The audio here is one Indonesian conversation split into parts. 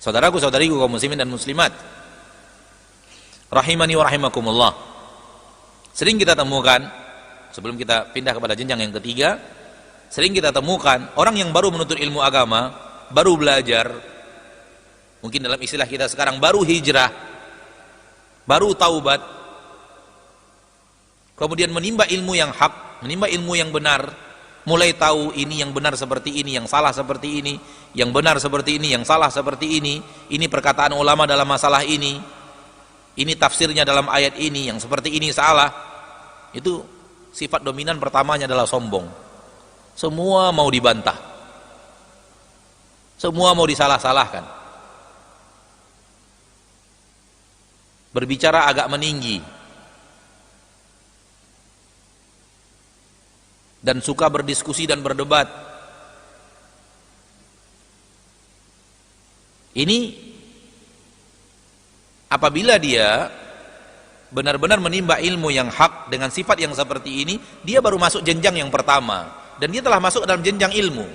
Saudaraku, saudariku kaum muslimin dan muslimat, rahimani wa rahimakumullah. Sering kita temukan, sebelum kita pindah kepada jenjang yang ketiga, sering kita temukan orang yang baru menuntut ilmu agama, baru belajar, mungkin dalam istilah kita sekarang baru hijrah, baru taubat, kemudian menimba ilmu yang hak, menimba ilmu yang benar, mulai tahu ini yang benar seperti ini, yang salah seperti ini, yang benar seperti ini, yang salah seperti ini perkataan ulama dalam masalah ini tafsirnya dalam ayat ini, yang seperti ini salah. Itu sifat dominan pertamanya adalah sombong. Semua mau dibantah, semua mau disalah-salahkan, berbicara agak meninggi, dan suka berdiskusi dan berdebat. Ini apabila dia benar-benar menimba ilmu yang hak dengan sifat yang seperti ini, dia baru masuk jenjang yang pertama, dan dia telah masuk dalam jenjang ilmu.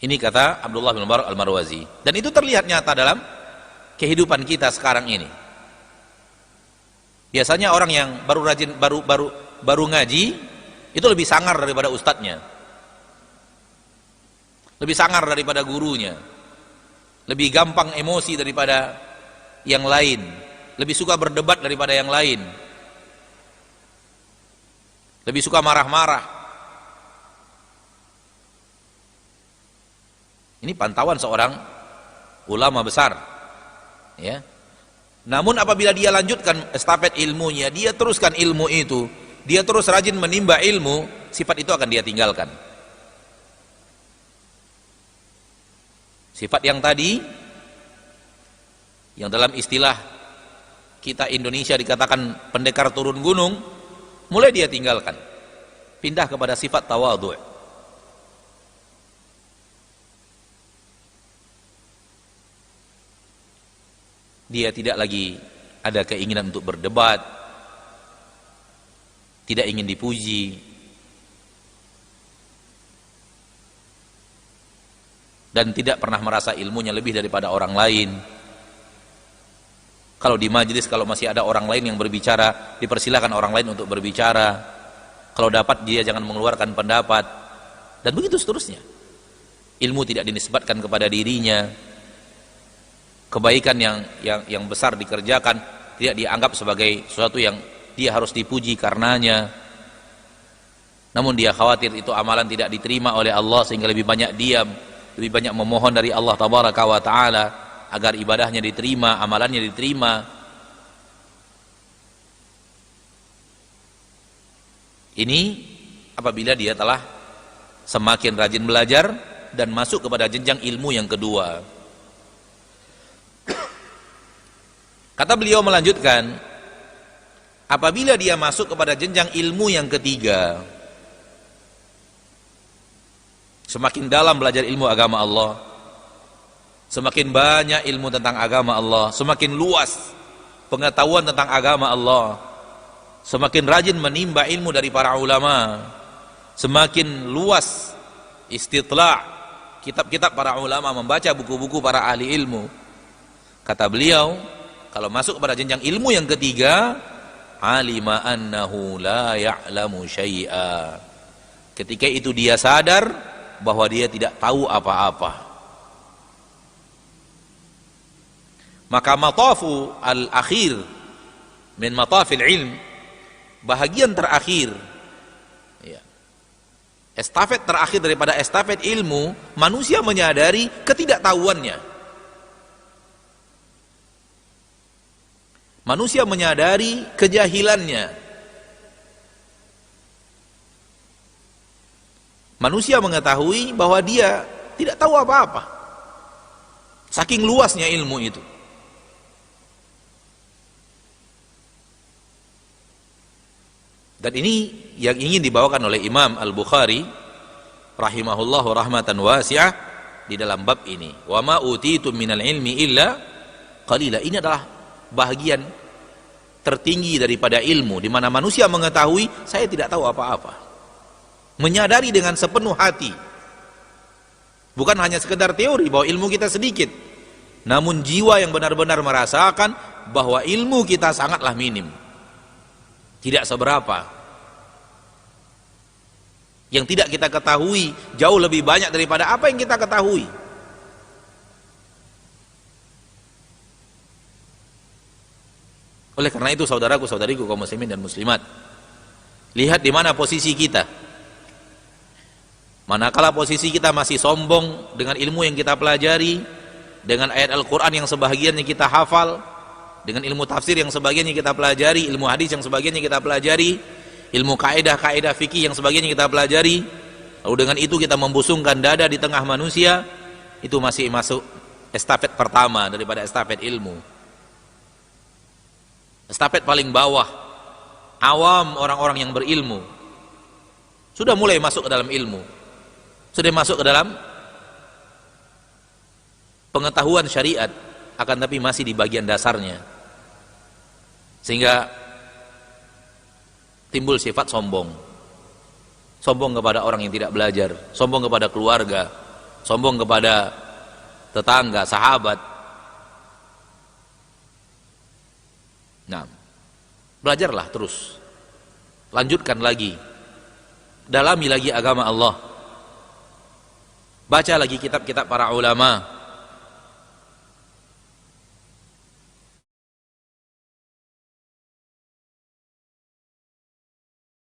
Ini kata Abdullah bin Mubarak al-Marwazi, dan itu terlihat nyata dalam kehidupan kita sekarang ini. Biasanya orang yang baru rajin, baru ngaji itu lebih sangar daripada ustadznya, lebih sangar daripada gurunya, lebih gampang emosi daripada yang lain, lebih suka berdebat daripada yang lain, lebih suka marah-marah. Ini pantauan seorang ulama besar, ya. Namun apabila dia lanjutkan estafet ilmunya, dia teruskan ilmu itu, dia terus rajin menimba ilmu, sifat itu akan dia tinggalkan. Sifat yang tadi, yang dalam istilah kita Indonesia dikatakan pendekar turun gunung, mulai dia tinggalkan, pindah kepada sifat tawadhu'. Dia tidak lagi ada keinginan untuk berdebat, tidak ingin dipuji, dan tidak pernah merasa ilmunya lebih daripada orang lain. Kalau di majelis, kalau masih ada orang lain yang berbicara, dipersilakan orang lain untuk berbicara. Kalau dapat, dia jangan mengeluarkan pendapat, dan begitu seterusnya. Ilmu tidak dinisbatkan kepada dirinya. Kebaikan yang besar dikerjakan tidak dianggap sebagai sesuatu yang dia harus dipuji karenanya. Namun dia khawatir itu amalan tidak diterima oleh Allah, sehingga lebih banyak diam, lebih banyak memohon dari Allah tabaraka wa ta'ala agar ibadahnya diterima, amalannya diterima. Ini apabila dia telah semakin rajin belajar dan masuk kepada jenjang ilmu yang kedua. Kata beliau melanjutkan, apabila dia masuk kepada jenjang ilmu yang ketiga, semakin dalam belajar ilmu agama Allah, semakin banyak ilmu tentang agama Allah, semakin luas pengetahuan tentang agama Allah, semakin rajin menimba ilmu dari para ulama, semakin luas istitla' kitab-kitab para ulama, membaca buku-buku para ahli ilmu. Kata beliau, kalau masuk kepada jenjang ilmu yang ketiga, alima annahu la ya'lamu syai'a. Ketika itu dia sadar bahwa dia tidak tahu apa-apa. Maka matafu al-akhir min matafil ilm, bahagian terakhir, ya, estafet terakhir daripada estafet ilmu, manusia menyadari ketidaktahuannya. Manusia menyadari kejahilannya. Manusia mengetahui bahwa dia tidak tahu apa-apa, saking luasnya ilmu itu. Dan ini yang ingin dibawakan oleh Imam Al-Bukhari rahimahullahu rahmatan wasi'ah di dalam bab ini. Wa ma utitum minal ilmi illa qalila. Ini adalah bahagian tertinggi daripada ilmu, di mana manusia mengetahui saya tidak tahu apa-apa, menyadari dengan sepenuh hati Bukan hanya sekedar teori bahwa ilmu kita sedikit, namun jiwa yang benar-benar merasakan bahwa ilmu kita sangatlah minim, tidak seberapa. Yang tidak kita ketahui jauh lebih banyak daripada apa yang kita ketahui. Oleh karena itu saudaraku, saudariku kaum muslimin dan muslimat, lihat di mana posisi kita. Manakala posisi kita masih sombong dengan ilmu yang kita pelajari, dengan ayat Al-Quran yang sebahagiannya kita hafal, dengan ilmu tafsir yang sebagiannya kita pelajari, ilmu hadis yang sebagiannya kita pelajari, ilmu kaidah-kaidah fikih yang sebagiannya kita pelajari, lalu dengan itu kita membusungkan dada di tengah manusia, itu masih masuk estafet pertama daripada estafet ilmu. Estafet paling bawah, awam orang-orang yang berilmu, sudah mulai masuk ke dalam ilmu, sudah masuk ke dalam pengetahuan syariat, akan tapi masih di bagian dasarnya, sehingga timbul sifat sombong. Sombong kepada orang yang tidak belajar, sombong kepada keluarga, sombong kepada tetangga, sahabat. Nah, belajarlah terus, lanjutkan lagi, dalami lagi agama Allah, baca lagi kitab-kitab para ulama,